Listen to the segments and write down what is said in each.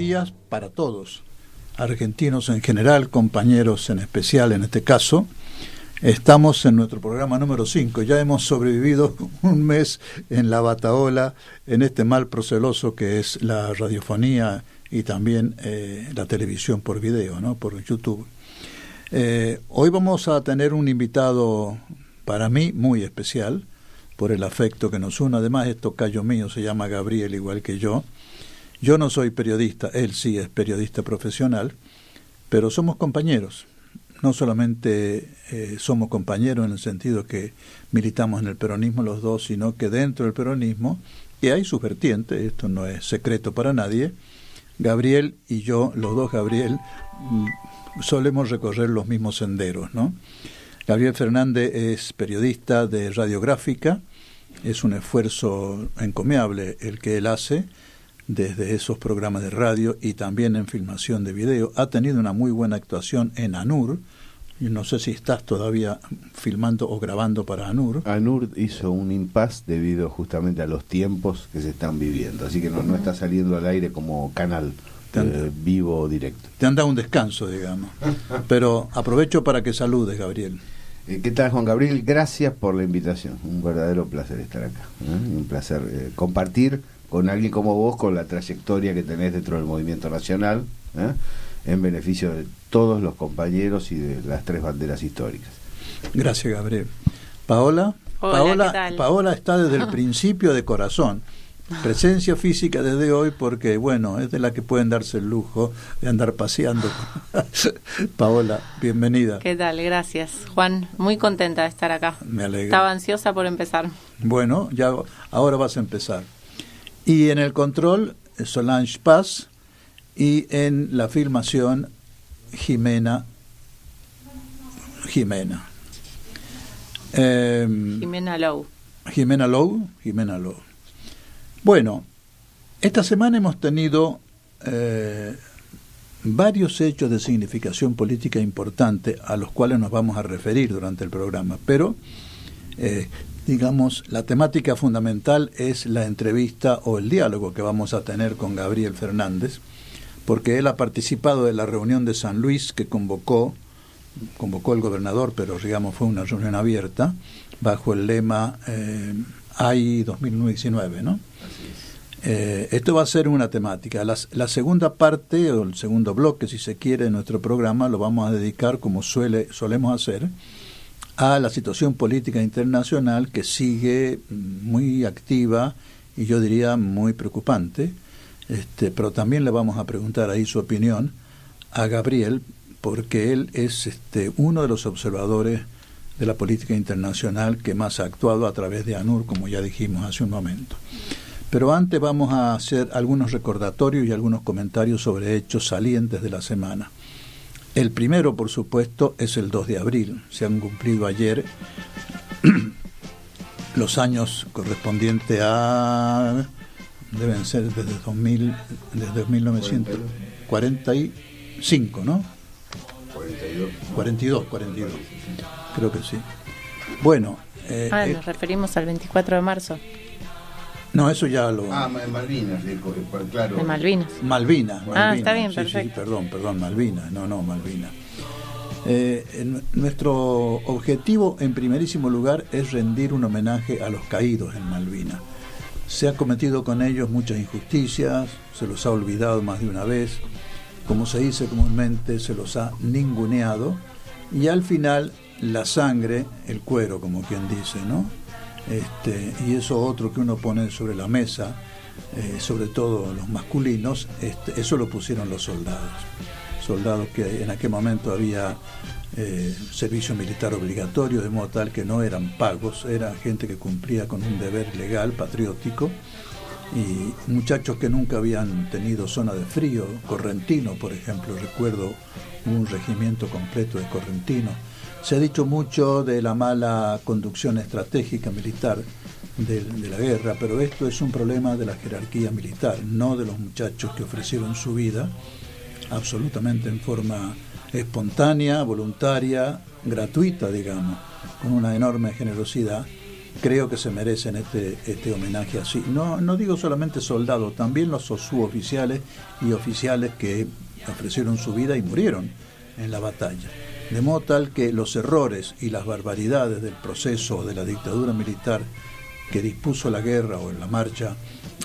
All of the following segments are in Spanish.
días para todos, argentinos en general, compañeros en especial en este caso. Estamos en nuestro programa número 5, ya hemos sobrevivido un mes en la batahola, en este mal proceloso que es la radiofonía y también la televisión por video, ¿no? Por YouTube. Hoy vamos a tener un invitado para mí muy especial, por el afecto que nos une. Además es tocayo mío, se llama Gabriel igual que yo. Yo no soy periodista, él sí es periodista profesional, pero somos compañeros. No solamente somos compañeros en el sentido que militamos en el peronismo los dos, sino que dentro del peronismo, y hay sus vertientes, esto no es secreto para nadie, Gabriel y yo, los dos Gabriel, solemos recorrer los mismos senderos, ¿no? Gabriel Fernández es periodista de radiográfica, es un esfuerzo encomiable el que él hace desde esos programas de radio y también en filmación de video. Ha tenido una muy buena actuación en ANUR. Yo no sé si estás todavía filmando o grabando para ANUR. ANUR hizo un impasse debido justamente a los tiempos que se están viviendo, así que no está saliendo al aire como canal vivo o directo. Te han dado un descanso, digamos. Pero aprovecho para que saludes, Gabriel. ¿Qué tal, Juan Gabriel? Gracias por la invitación. Un verdadero placer estar acá. Un placer compartir con alguien como vos, con la trayectoria que tenés dentro del movimiento nacional, en beneficio de todos los compañeros y de las tres banderas históricas. Gracias, Gabriel. Paola. Hola, ¿qué tal? Paola está desde el principio de corazón. Presencia física desde hoy porque, bueno, es de la que pueden darse el lujo de andar paseando. Paola, bienvenida. ¿Qué tal? Gracias, Juan. Muy contenta de estar acá. Me alegra. Estaba ansiosa por empezar. Bueno, ya ahora vas a empezar. Y en el control, Solange Paz, y en la filmación, Jimena. Jimena Lowe. Jimena Lowe. Bueno, esta semana hemos tenido varios hechos de significación política importante a los cuales nos vamos a referir durante el programa, pero digamos, la temática fundamental es la entrevista o el diálogo que vamos a tener con Gabriel Fernández, porque él ha participado de la reunión de San Luis que convocó el gobernador, pero digamos fue una reunión abierta, bajo el lema AI 2019, ¿no? Esto va a ser una temática. La segunda parte, o el segundo bloque, si se quiere, de nuestro programa, lo vamos a dedicar, como solemos hacer, a la situación política internacional que sigue muy activa y yo diría muy preocupante, pero también le vamos a preguntar ahí su opinión a Gabriel, porque él es uno de los observadores de la política internacional que más ha actuado a través de ANUR, como ya dijimos hace un momento. Pero antes vamos a hacer algunos recordatorios y algunos comentarios sobre hechos salientes de la semana. El primero, por supuesto, es el 2 de abril. Se han cumplido ayer los años correspondientes a... deben ser desde 1945, ¿no? 42. Creo que sí. Bueno... nos referimos al 24 de marzo. No, eso ya lo... Malvinas, claro. De Malvinas. Malvinas. Está bien, sí, perfecto. Sí, perdón, Malvinas. No, Malvinas. Nuestro objetivo, en primerísimo lugar, es rendir un homenaje a los caídos en Malvinas. Se ha cometido con ellos muchas injusticias, se los ha olvidado más de una vez, como se dice comúnmente, se los ha ninguneado, y al final la sangre, el cuero, como quien dice, ¿no? Y eso otro que uno pone sobre la mesa, sobre todo los masculinos, eso lo pusieron los soldados que en aquel momento había servicio militar obligatorio, de modo tal que no eran pagos, era gente que cumplía con un deber legal, patriótico, y muchachos que nunca habían tenido zona de frío, correntinos, por ejemplo, recuerdo un regimiento completo de correntinos. Se ha dicho mucho de la mala conducción estratégica militar de la guerra, pero esto es un problema de la jerarquía militar, no de los muchachos que ofrecieron su vida absolutamente en forma espontánea, voluntaria, gratuita, digamos, con una enorme generosidad creo que se merecen este homenaje así. No digo solamente soldados, también los suboficiales y oficiales que ofrecieron su vida y murieron en la batalla. De modo tal que los errores y las barbaridades del proceso de la dictadura militar que dispuso la guerra o la marcha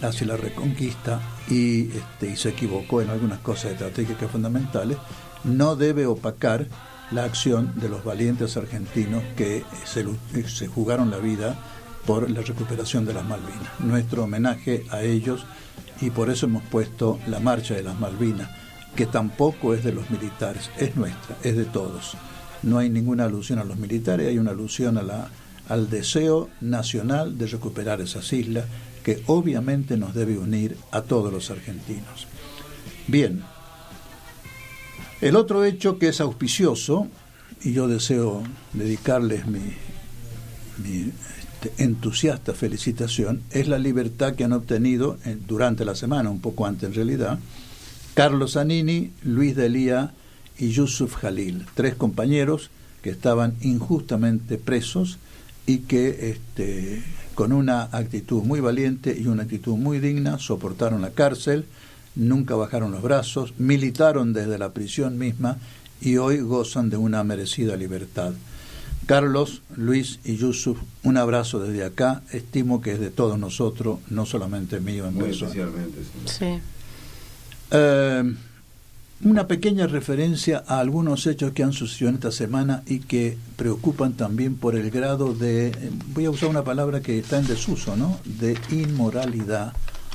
hacia la reconquista y se equivocó en algunas cosas estratégicas fundamentales, no debe opacar la acción de los valientes argentinos que se jugaron la vida por la recuperación de las Malvinas. Nuestro homenaje a ellos, y por eso hemos puesto la marcha de las Malvinas, que tampoco es de los militares, es nuestra, es de todos. No hay ninguna alusión a los militares, hay una alusión al deseo nacional de recuperar esas islas, que obviamente nos debe unir a todos los argentinos. Bien, el otro hecho que es auspicioso, y yo deseo dedicarles mi entusiasta felicitación, es la libertad que han obtenido durante la semana, un poco antes en realidad, Carlos Zanini, Luis D'Elia y Yusuf Jalil, 3 compañeros que estaban injustamente presos y que con una actitud muy valiente y una actitud muy digna soportaron la cárcel, nunca bajaron los brazos, militaron desde la prisión misma y hoy gozan de una merecida libertad. Carlos, Luis y Yusuf, un abrazo desde acá, estimo que es de todos nosotros, no solamente mío en persona. Especialmente, sí. Una pequeña referencia a algunos hechos que han sucedido en esta semana y que preocupan también por el grado de, voy a usar una palabra que está en desuso, ¿no?, de inmoralidad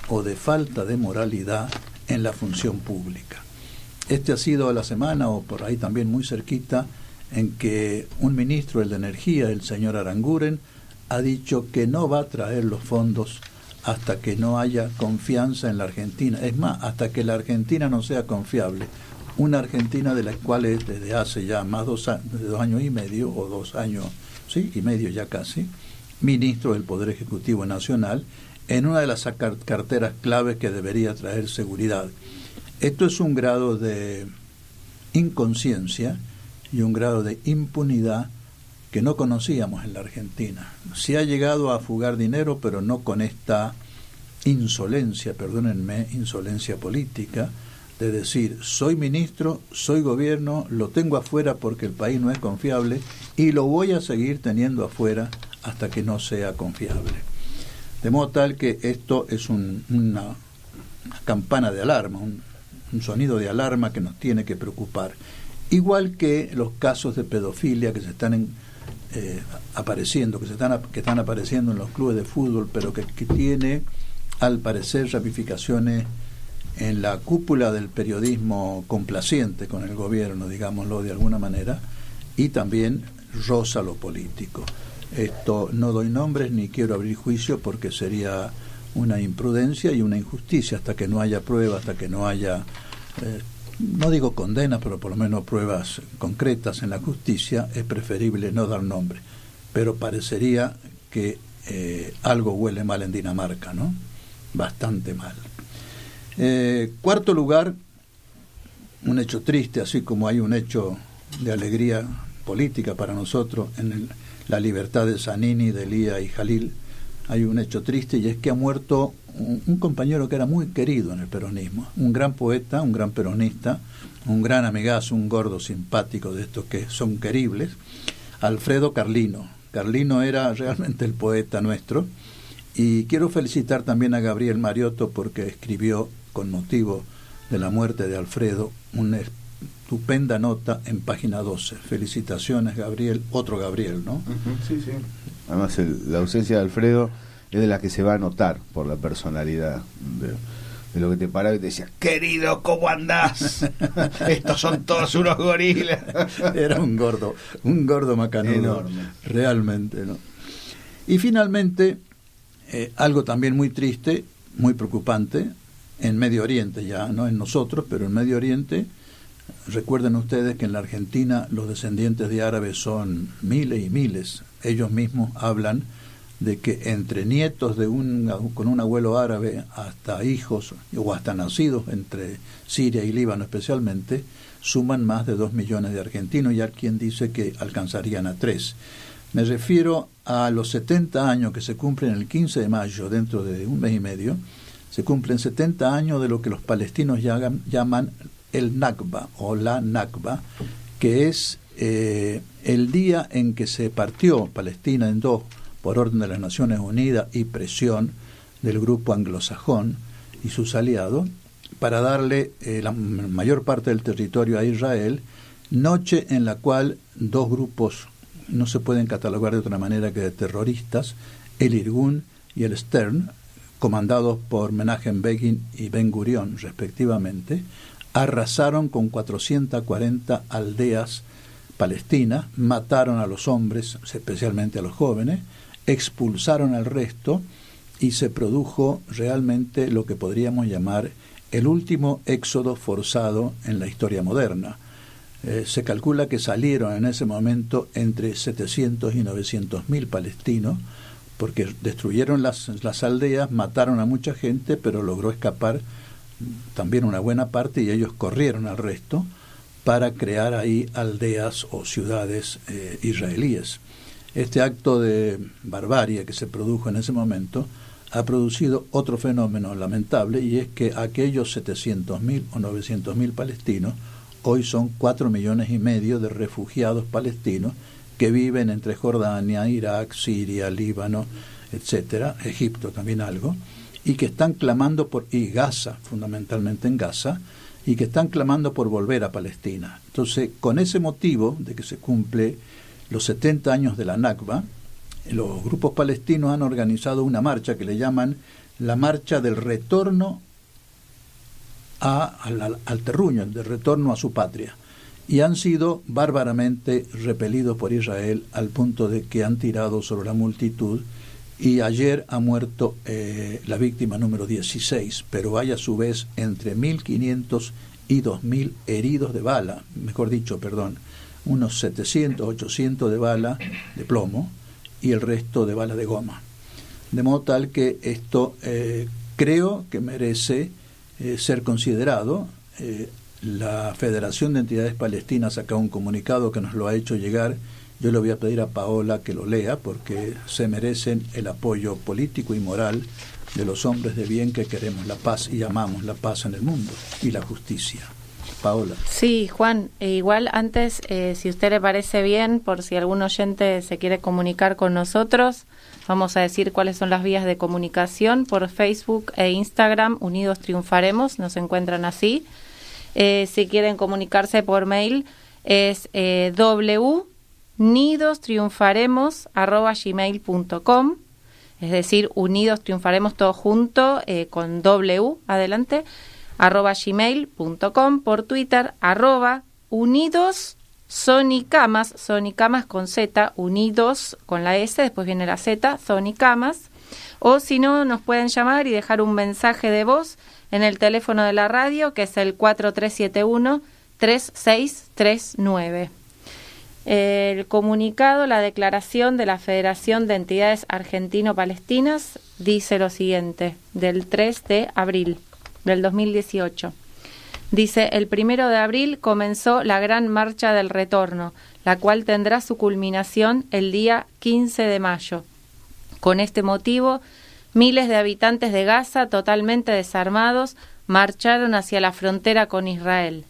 o de falta de moralidad en la función pública. Ha sido la semana, o por ahí también muy cerquita, en que un ministro, el de Energía, el señor Aranguren, ha dicho que no va a traer los fondos hasta que no haya confianza en la Argentina. Es más, hasta que la Argentina no sea confiable. Una Argentina de la cual es desde hace ya más de 2 años y medio, o 2 años, sí, y medio ya casi, ministro del Poder Ejecutivo Nacional, en una de las carteras claves que debería traer seguridad. Esto es un grado de inconsciencia y un grado de impunidad que no conocíamos en la Argentina. Se ha llegado a fugar dinero, pero no con esta insolencia, perdónenme, insolencia política, de decir, soy ministro, soy gobierno, lo tengo afuera porque el país no es confiable y lo voy a seguir teniendo afuera hasta que no sea confiable. De modo tal que esto es una campana de alarma, un sonido de alarma que nos tiene que preocupar. Igual que los casos de pedofilia que se están apareciendo, que están apareciendo en los clubes de fútbol, pero que tiene, al parecer, ramificaciones en la cúpula del periodismo complaciente con el gobierno, digámoslo de alguna manera, y también roza lo político. Esto no doy nombres ni quiero abrir juicio porque sería una imprudencia y una injusticia hasta que no haya pruebas, hasta que no haya, no digo condenas, pero por lo menos pruebas concretas en la justicia. Es preferible no dar nombre, pero parecería que algo huele mal en Dinamarca, ¿no? Bastante mal. Cuarto lugar, un hecho triste, así como hay un hecho de alegría política para nosotros en la libertad de Zanini, D'Elia y Jalil. Hay un hecho triste, y es que ha muerto un compañero que era muy querido en el peronismo, un gran poeta, un gran peronista, un gran amigazo, un gordo simpático de estos que son queribles, Alfredo Carlino. Carlino era realmente el poeta nuestro, y quiero felicitar también a Gabriel Mariotto porque escribió con motivo de la muerte de Alfredo una estupenda nota en página 12. Felicitaciones, Gabriel, otro Gabriel, ¿no? Sí, sí. Además, la ausencia de Alfredo es de la que se va a notar por la personalidad de lo que te paraba y te decía, querido, ¿cómo andás? Estos son todos unos gorilas. Era un gordo macanudo. Enorme. Realmente, ¿no? Y finalmente, algo también muy triste, muy preocupante, en Medio Oriente ya, no en nosotros, pero en Medio Oriente. Recuerden ustedes que en la Argentina los descendientes de árabes son miles y miles. Ellos mismos hablan de que entre nietos con un abuelo árabe hasta hijos o hasta nacidos entre Siria y Líbano especialmente, suman más de 2 millones de argentinos, y hay quien dice que alcanzarían a 3. Me refiero a los 70 años que se cumplen el 15 de mayo, dentro de un mes y medio. Se cumplen 70 años de lo que los palestinos llaman el Nakba o la Nakba, que es el día en que se partió Palestina en dos por orden de las Naciones Unidas y presión del grupo anglosajón y sus aliados, para darle la mayor parte del territorio a Israel, noche en la cual dos grupos no se pueden catalogar de otra manera que de terroristas, el Irgun y el Stern, comandados por Menachem Begin y Ben Gurión respectivamente, arrasaron con 440 aldeas palestinas, mataron a los hombres, especialmente a los jóvenes, expulsaron al resto y se produjo realmente lo que podríamos llamar el último éxodo forzado en la historia moderna. Se calcula que salieron en ese momento entre 700 y 900 mil palestinos, porque destruyeron las aldeas, mataron a mucha gente, pero logró escapar también una buena parte y ellos corrieron al resto para crear ahí aldeas o ciudades israelíes. Este acto de barbarie que se produjo en ese momento ha producido otro fenómeno lamentable, y es que aquellos 700.000 o 900.000 palestinos hoy son 4,5 millones de refugiados palestinos que viven entre Jordania, Irak, Siria, Líbano, etcétera, Egipto también algo, y que están clamando y Gaza, fundamentalmente en Gaza, y que están clamando por volver a Palestina. Entonces, con ese motivo de que se cumple los 70 años de la Nakba, los grupos palestinos han organizado una marcha que le llaman la marcha del retorno al terruño, del retorno a su patria, y han sido bárbaramente repelidos por Israel al punto de que han tirado sobre la multitud, y ayer ha muerto la víctima número 16, pero hay a su vez entre 1.500 y 2.000 heridos de bala, unos 700, 800 de bala de plomo y el resto de bala de goma. De modo tal que esto creo que merece ser considerado. La Federación de Entidades Palestinas saca un comunicado que nos lo ha hecho llegar. Yo le voy a pedir a Paola que lo lea, porque se merecen el apoyo político y moral de los hombres de bien que queremos la paz y amamos la paz en el mundo y la justicia. Paola. Sí, Juan, igual antes, si a usted le parece bien, por si algún oyente se quiere comunicar con nosotros, vamos a decir cuáles son las vías de comunicación. Por Facebook e Instagram, Unidos Triunfaremos, nos encuentran así. Si quieren comunicarse por mail, es www.unidostriunfaremos@gmail.com, es decir, Unidos Triunfaremos todo junto, con W adelante, @gmail.com. Por Twitter, @Unidos Sonicamas, Sonicamas con Z, Unidos con la S, después viene la Z, Sonicamas. O si no, nos pueden llamar y dejar un mensaje de voz en el teléfono de la radio, que es el 4371-3639. El comunicado, la declaración de la Federación de Entidades Argentino-Palestinas dice lo siguiente, del 3 de abril del 2018. Dice: el 1 de abril comenzó la Gran Marcha del Retorno, la cual tendrá su culminación el día 15 de mayo. Con este motivo, miles de habitantes de Gaza, totalmente desarmados, marcharon hacia la frontera con Israel.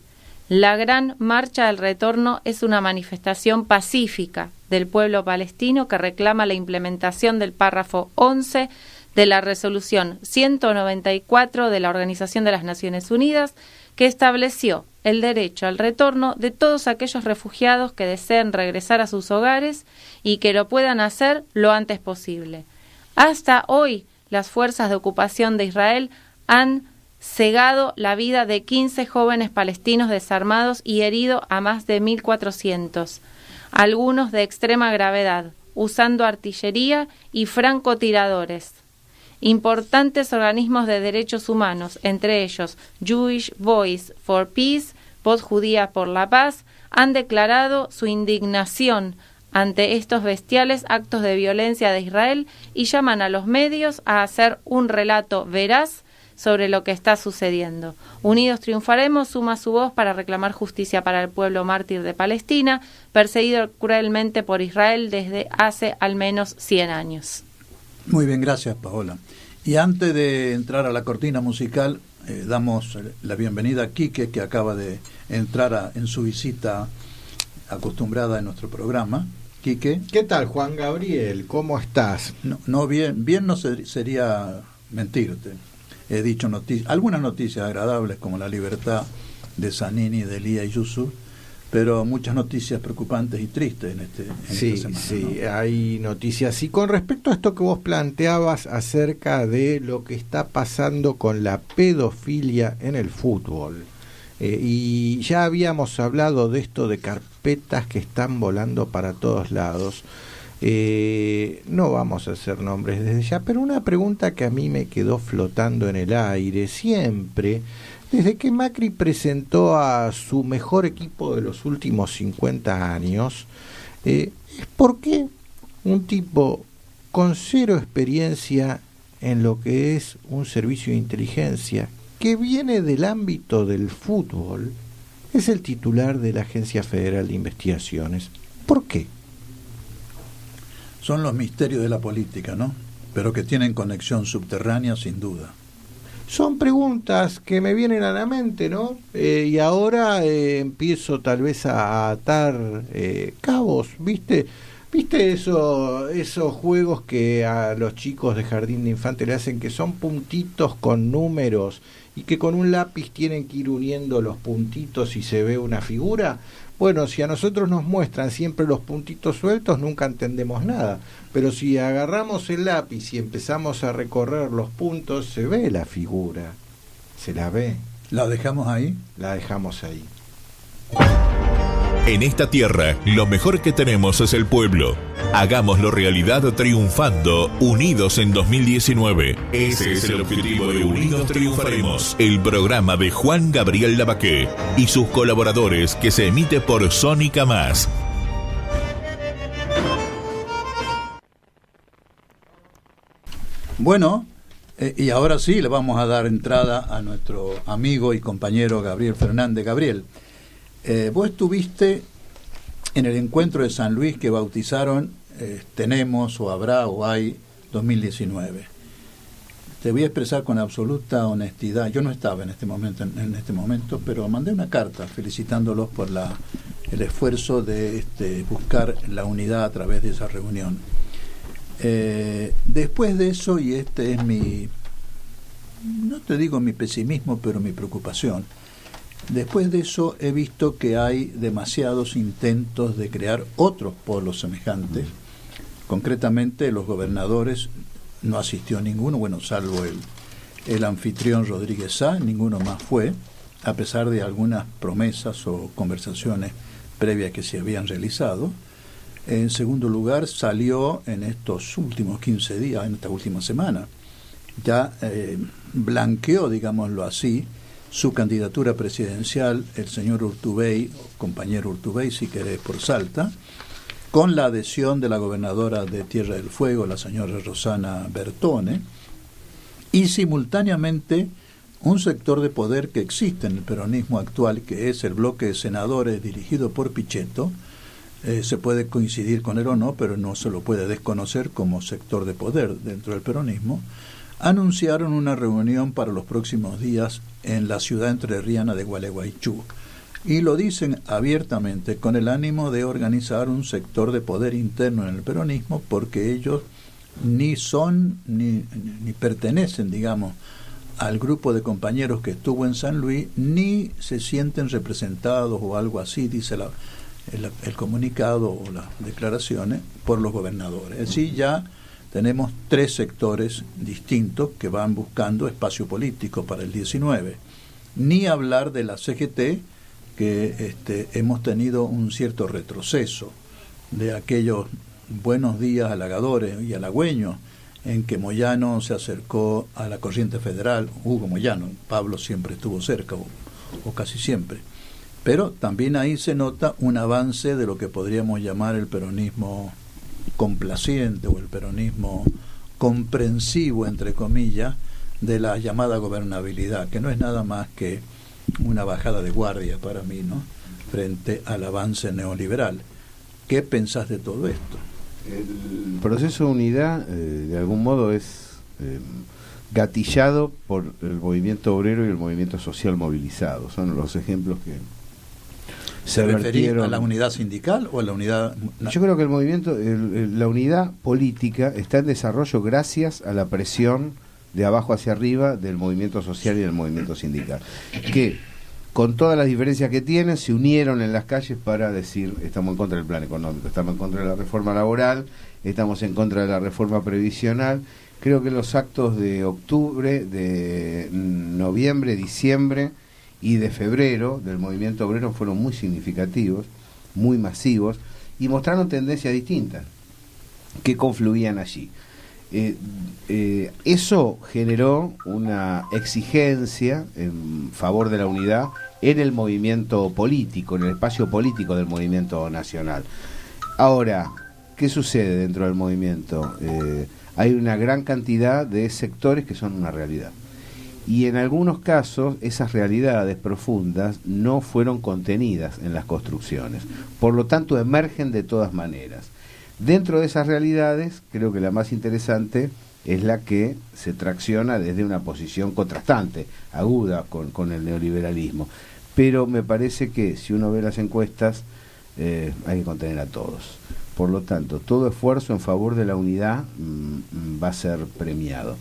La Gran Marcha del Retorno es una manifestación pacífica del pueblo palestino que reclama la implementación del párrafo 11 de la Resolución 194 de la Organización de las Naciones Unidas, que estableció el derecho al retorno de todos aquellos refugiados que deseen regresar a sus hogares y que lo puedan hacer lo antes posible. Hasta hoy, las fuerzas de ocupación de Israel han cegado la vida de 15 jóvenes palestinos desarmados y herido a más de 1.400, algunos de extrema gravedad, usando artillería y francotiradores. Importantes organismos de derechos humanos, entre ellos Jewish Voice for Peace, Voz Judía por la Paz, han declarado su indignación ante estos bestiales actos de violencia de Israel y llaman a los medios a hacer un relato veraz sobre lo que está sucediendo. Unidos Triunfaremos suma su voz para reclamar justicia para el pueblo mártir de Palestina, perseguido cruelmente por Israel desde hace al menos 100 años. Muy bien, gracias, Paola. Y antes de entrar a la cortina musical, damos la bienvenida a Quique, que acaba de entrar en su visita acostumbrada en nuestro programa. Quique. ¿Qué tal, Juan Gabriel? ¿Cómo estás? No bien no sería mentirte. He dicho algunas noticias agradables, como la libertad de Zanini, de Elías y Yusuf, pero muchas noticias preocupantes y tristes en esta semana. Sí, ¿no? Hay noticias. Y con respecto a esto que vos planteabas acerca de lo que está pasando con la pedofilia en el fútbol, y ya habíamos hablado de esto de carpetas que están volando para todos lados, no vamos a hacer nombres desde ya, pero una pregunta que a mí me quedó flotando en el aire siempre, desde que Macri presentó a su mejor equipo de los últimos 50 años, es por qué un tipo con cero experiencia en lo que es un servicio de inteligencia, que viene del ámbito del fútbol, es el titular de la Agencia Federal de Investigaciones. ¿Por qué? Son los misterios de la política, ¿no? Pero que tienen conexión subterránea, sin duda. Son preguntas que me vienen a la mente, ¿no? Y ahora empiezo tal vez a atar cabos, ¿viste? ¿Viste esos juegos que a los chicos de jardín de infantes le hacen, que son puntitos con números y que con un lápiz tienen que ir uniendo los puntitos y se ve una figura? Bueno, si a nosotros nos muestran siempre los puntitos sueltos, nunca entendemos nada. Pero si agarramos el lápiz y empezamos a recorrer los puntos, se ve la figura. Se la ve. ¿La dejamos ahí? La dejamos ahí. En esta tierra, lo mejor que tenemos es el pueblo. Hagámoslo realidad triunfando, unidos en 2019. Ese es el objetivo de Unidos Triunfaremos, el programa de Juan Gabriel Lavaqué y sus colaboradores, que se emite por Sónica Más. Bueno, y ahora sí le vamos a dar entrada a nuestro amigo y compañero Gabriel Fernández. Gabriel, vos estuviste en el encuentro de San Luis que bautizaron Tenemos o Habrá o Hay 2019. Te voy a expresar con absoluta honestidad. Yo no estaba en este momento, pero mandé una carta felicitándolos por el esfuerzo de buscar la unidad a través de esa reunión. Después de eso, y este es no te digo mi pesimismo, pero mi preocupación. Después de eso he visto que hay demasiados intentos de crear otros polos semejantes. Concretamente, los gobernadores, no asistió ninguno, bueno, salvo el anfitrión Rodríguez Sá, ninguno más fue, a pesar de algunas promesas o conversaciones previas que se habían realizado. En segundo lugar, salió en estos últimos 15 días, en esta última semana, ya blanqueó, digámoslo así, su candidatura presidencial, el señor Urtubey, compañero Urtubey, si querés, por Salta, con la adhesión de la gobernadora de Tierra del Fuego, la señora Rosana Bertone, y simultáneamente un sector de poder que existe en el peronismo actual, que es el bloque de senadores dirigido por Pichetto. Se puede coincidir con él o no, pero no se lo puede desconocer como sector de poder dentro del peronismo. Anunciaron una reunión para los próximos días en la ciudad entrerriana de Gualeguaychú, y lo dicen abiertamente con el ánimo de organizar un sector de poder interno en el peronismo, porque ellos ni son ni pertenecen, digamos, al grupo de compañeros que estuvo en San Luis, ni se sienten representados o algo así, dice el comunicado o las declaraciones, por los gobernadores. Es decir, ya tenemos 3 sectores distintos que van buscando espacio político para el 19. Ni hablar de la CGT, que hemos tenido un cierto retroceso de aquellos buenos días halagadores y halagüeños en que Moyano se acercó a la corriente federal. Hugo Moyano, Pablo siempre estuvo cerca, o casi siempre. Pero también ahí se nota un avance de lo que podríamos llamar el peronismo complaciente o el peronismo comprensivo, entre comillas, de la llamada gobernabilidad, que no es nada más que una bajada de guardia para mí, ¿no?, frente al avance neoliberal. ¿Qué pensás de todo esto? El proceso de unidad, de algún modo, es gatillado por el movimiento obrero y el movimiento social movilizado. Son los ejemplos que ¿Se refería a la unidad sindical o a la unidad...? Yo creo que el movimiento, la unidad política está en desarrollo gracias a la presión de abajo hacia arriba del movimiento social y del movimiento sindical, que con todas las diferencias que tienen se unieron en las calles para decir: estamos en contra del plan económico, estamos en contra de la reforma laboral, estamos en contra de la reforma previsional. Creo que los actos de octubre, de noviembre, diciembre y de febrero del movimiento obrero fueron muy significativos, muy masivos, y mostraron tendencias distintas que confluían allí. Eso generó una exigencia en favor de la unidad en el movimiento político, en el espacio político del movimiento nacional. Ahora, ¿qué sucede dentro del movimiento? Hay una gran cantidad de sectores que son una realidad. Y en algunos casos esas realidades profundas no fueron contenidas en las construcciones. Por lo tanto, emergen de todas maneras. Dentro de esas realidades, creo que la más interesante es la que se tracciona desde una posición contrastante, aguda con el neoliberalismo. Pero me parece que si uno ve las encuestas, hay que contener a todos. Por lo tanto, todo esfuerzo en favor de la unidad va a ser premiado.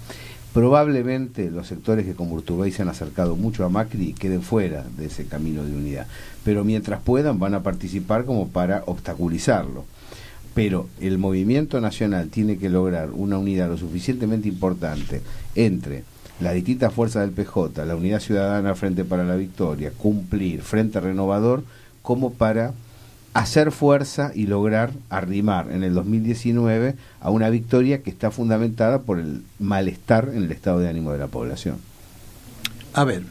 Probablemente los sectores que como Urtubey se han acercado mucho a Macri queden fuera de ese camino de unidad, pero mientras puedan van a participar como para obstaculizarlo. Pero el movimiento nacional tiene que lograr una unidad lo suficientemente importante entre las distintas fuerzas del PJ, la Unidad Ciudadana Frente para la Victoria, Cumplir, Frente Renovador, como para hacer fuerza y lograr arrimar en el 2019 a una victoria que está fundamentada por el malestar en el estado de ánimo de la población. A ver,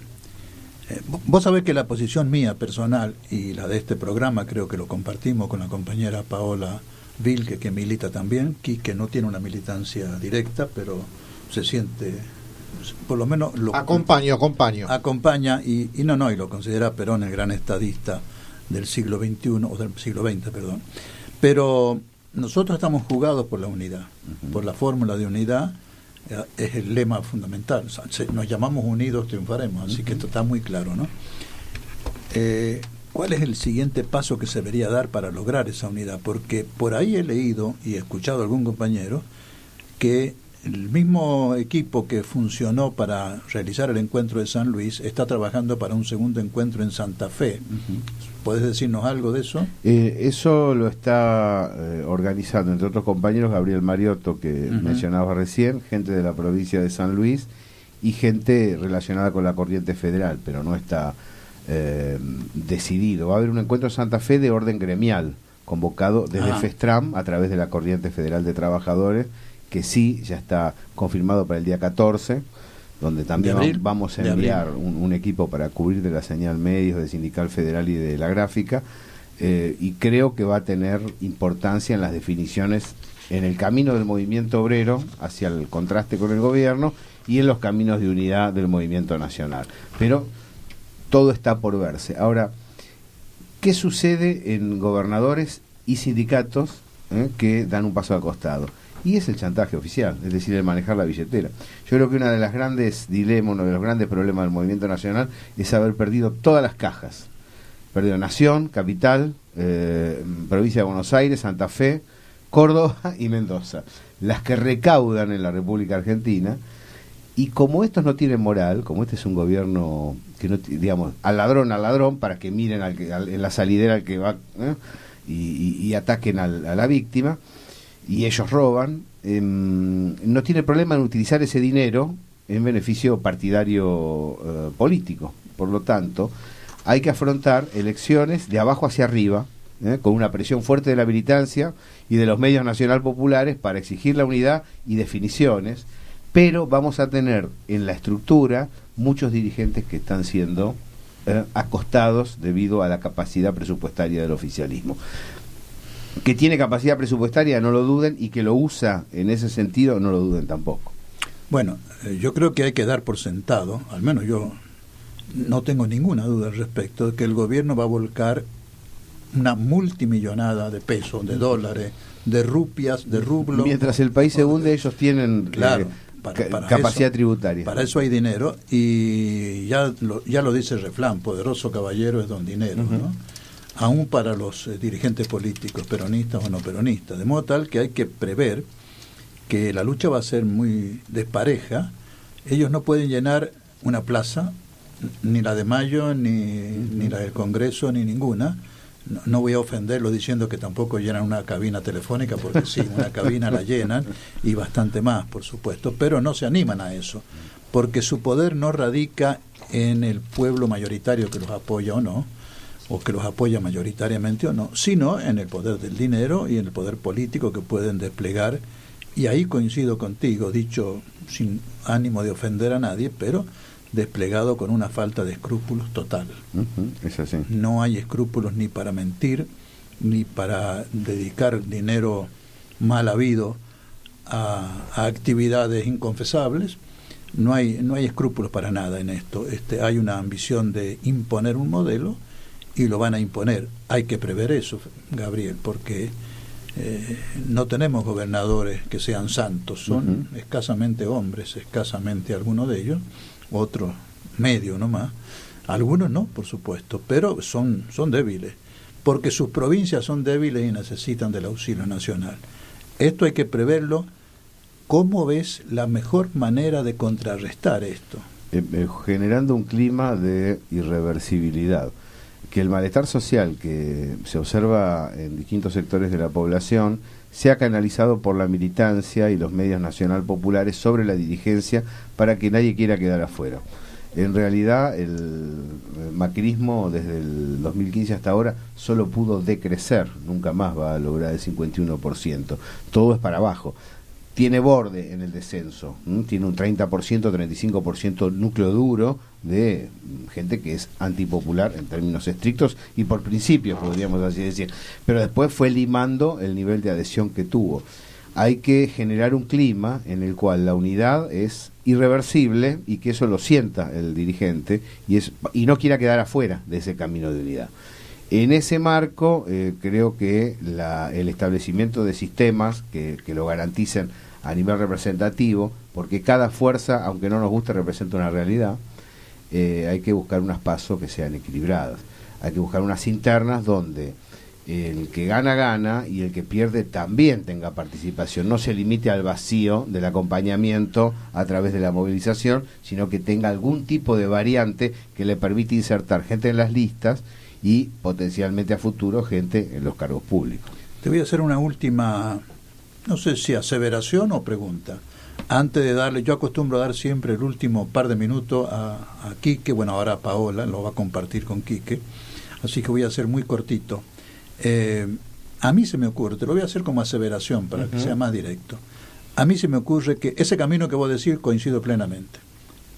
vos sabés que la posición mía personal y la de este programa, creo que lo compartimos con la compañera Paola Vilke, que milita también, que no tiene una militancia directa, pero se siente, por lo menos acompaña y lo considera Perón el gran estadista del siglo XXI, o del siglo XX, perdón. Pero nosotros estamos jugados por la unidad, por la fórmula de unidad, es el lema fundamental. O sea, nos llamamos unidos triunfaremos, así que esto está muy claro, ¿no? ¿Cuál es el siguiente paso que se debería dar para lograr esa unidad? Porque por ahí he leído y he escuchado a algún compañero que el mismo equipo que funcionó para realizar el encuentro de San Luis está trabajando para un segundo encuentro en Santa Fe. ¿Podés decirnos algo de eso? Eso lo está organizando, entre otros compañeros, Gabriel Mariotto, que mencionaba recién, gente de la provincia de San Luis y gente relacionada con la corriente federal, pero no está decidido. Va a haber un encuentro en Santa Fe de orden gremial, convocado desde FESTRAM a través de la Corriente Federal de Trabajadores, que sí, ya está confirmado para el día 14, donde también vamos a enviar un equipo para cubrir de la señal medios de Sindical Federal y de la Gráfica, y creo que va a tener importancia en las definiciones en el camino del movimiento obrero hacia el contraste con el gobierno y en los caminos de unidad del movimiento nacional. Pero todo está por verse. Ahora, ¿qué sucede en gobernadores y sindicatos que dan un paso al costado? Y es el chantaje oficial, es decir, el manejar la billetera. Yo creo que uno de los grandes dilemas, uno de los grandes problemas del movimiento nacional es haber perdido todas las cajas. Perdido Nación, Capital, Provincia de Buenos Aires, Santa Fe, Córdoba y Mendoza. Las que recaudan en la República Argentina. Y como estos no tienen moral, como este es un gobierno que no, digamos, al ladrón, para que miren en la salidera al que va y ataquen a la víctima, y ellos roban, no tiene problema en utilizar ese dinero en beneficio partidario político. Por lo tanto, hay que afrontar elecciones de abajo hacia arriba, con una presión fuerte de la militancia y de los medios nacional populares para exigir la unidad y definiciones, pero vamos a tener en la estructura muchos dirigentes que están siendo acostados debido a la capacidad presupuestaria del oficialismo. Que tiene capacidad presupuestaria, no lo duden, y que lo usa en ese sentido, no lo duden tampoco. Bueno, yo creo que hay que dar por sentado, al menos yo no tengo ninguna duda al respecto, de que el gobierno va a volcar una multimillonada de pesos, de dólares, de rupias, de rublos. Mientras el país se hunde, ellos tienen claro, capacidad tributaria. Para eso hay dinero, y ya lo dice Reflán, poderoso caballero es don dinero, ¿no? Aún para los dirigentes políticos, peronistas o no peronistas, de modo tal que hay que prever que la lucha va a ser muy despareja. Ellos no pueden llenar una plaza, ni la de Mayo, ni la del Congreso, ni ninguna. No voy a ofenderlo diciendo que tampoco llenan una cabina telefónica, porque sí, una cabina la llenan, y bastante más, por supuesto, pero no se animan a eso, porque su poder no radica en el pueblo mayoritario que los apoya o no, o que los apoya mayoritariamente o no, sino en el poder del dinero y en el poder político que pueden desplegar. Y ahí coincido contigo, dicho sin ánimo de ofender a nadie, pero desplegado con una falta de escrúpulos total. Es así. No hay escrúpulos ni para mentir, ni para dedicar dinero mal habido a actividades inconfesables. No hay escrúpulos para nada en esto. Hay una ambición de imponer un modelo, y lo van a imponer. Hay que prever eso, Gabriel, porque no tenemos gobernadores que sean santos, son escasamente hombres, escasamente algunos de ellos, otros medio nomás, algunos no, por supuesto, pero son débiles, porque sus provincias son débiles y necesitan del auxilio nacional. Esto hay que preverlo. ¿Cómo ves la mejor manera de contrarrestar esto? Generando un clima de irreversibilidad, que el malestar social que se observa en distintos sectores de la población sea canalizado por la militancia y los medios nacional populares sobre la dirigencia, para que nadie quiera quedar afuera. En realidad el macrismo desde el 2015 hasta ahora solo pudo decrecer, nunca más va a lograr el 51%, todo es para abajo. Tiene borde en el descenso, tiene un 30%, 35% núcleo duro de gente que es antipopular en términos estrictos y por principios, podríamos así decir, pero después fue limando el nivel de adhesión que tuvo. Hay que generar un clima en el cual la unidad es irreversible y que eso lo sienta el dirigente y no quiera quedar afuera de ese camino de unidad. En ese marco, creo que el establecimiento de sistemas que lo garanticen a nivel representativo, porque cada fuerza, aunque no nos guste, representa una realidad, hay que buscar unas pasos que sean equilibradas. Hay que buscar unas internas donde el que gana y el que pierde también tenga participación, no se limite al vacío del acompañamiento a través de la movilización, sino que tenga algún tipo de variante que le permita insertar gente en las listas y potencialmente a futuro gente en los cargos públicos. Te voy a hacer una última, no sé si aseveración o pregunta. Antes de darle, yo acostumbro a dar siempre el último par de minutos a Quique, bueno, ahora Paola lo va a compartir con Quique, así que voy a ser muy cortito. A mí se me ocurre, te lo voy a hacer como aseveración para que sea más directo. A mí se me ocurre que ese camino que vos decís coincido plenamente,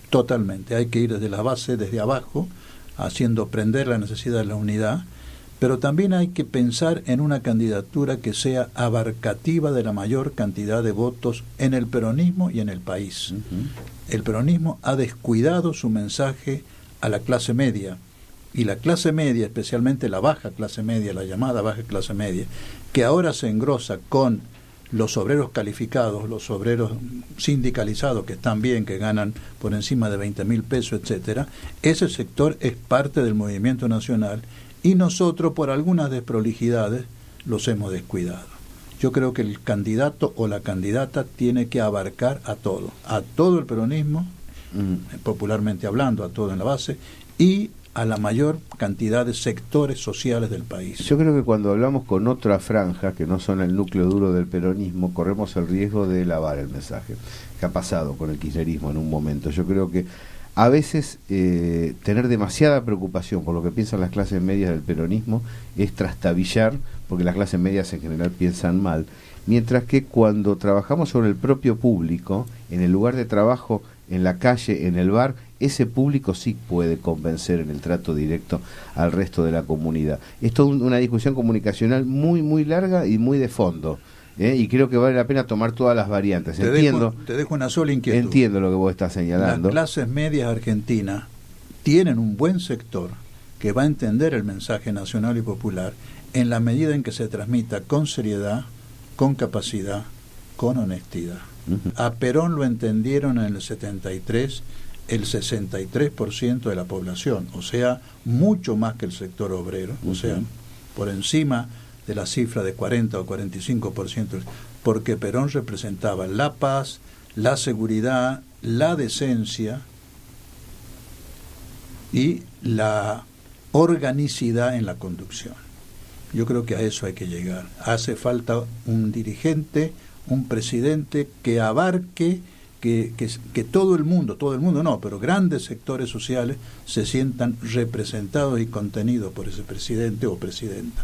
totalmente. Hay que ir desde la base, desde abajo, haciendo prender la necesidad de la unidad, pero también hay que pensar en una candidatura que sea abarcativa de la mayor cantidad de votos en el peronismo y en el país. El peronismo ha descuidado su mensaje a la clase media, y la clase media, especialmente la baja clase media, la llamada baja clase media, que ahora se engrosa con los obreros calificados, los obreros sindicalizados que están bien, que ganan por encima de 20.000 pesos, etcétera. Ese sector es parte del movimiento nacional y nosotros, por algunas desprolijidades, los hemos descuidado. Yo creo que el candidato o la candidata tiene que abarcar a todo el peronismo, popularmente hablando, a todo en la base, y a la mayor cantidad de sectores sociales del país. Yo creo que cuando hablamos con otra franja, que no son el núcleo duro del peronismo, corremos el riesgo de lavar el mensaje, que ha pasado con el kirchnerismo en un momento. Yo creo que a veces tener demasiada preocupación por lo que piensan las clases medias del peronismo es trastabillar, porque las clases medias en general piensan mal, mientras que cuando trabajamos sobre el propio público, en el lugar de trabajo, en la calle, en el bar, ese público sí puede convencer en el trato directo al resto de la comunidad. Es toda una discusión comunicacional muy, muy larga y muy de fondo. y creo que vale la pena tomar todas las variantes. Te dejo una sola inquietud. Entiendo lo que vos estás señalando. Las clases medias argentinas tienen un buen sector que va a entender el mensaje nacional y popular en la medida en que se transmita con seriedad, con capacidad, con honestidad. A Perón lo entendieron en el 73 el 63% de la población, o sea, mucho más que el sector obrero, o sea, por encima de la cifra de 40 o 45%, porque Perón representaba la paz, la seguridad, la decencia y la organicidad en la conducción. Yo creo que a eso hay que llegar. Hace falta un dirigente, un presidente que abarque, que todo el mundo no, pero grandes sectores sociales se sientan representados y contenidos por ese presidente o presidenta.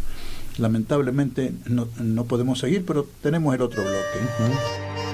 Lamentablemente no podemos seguir, pero tenemos el otro bloque.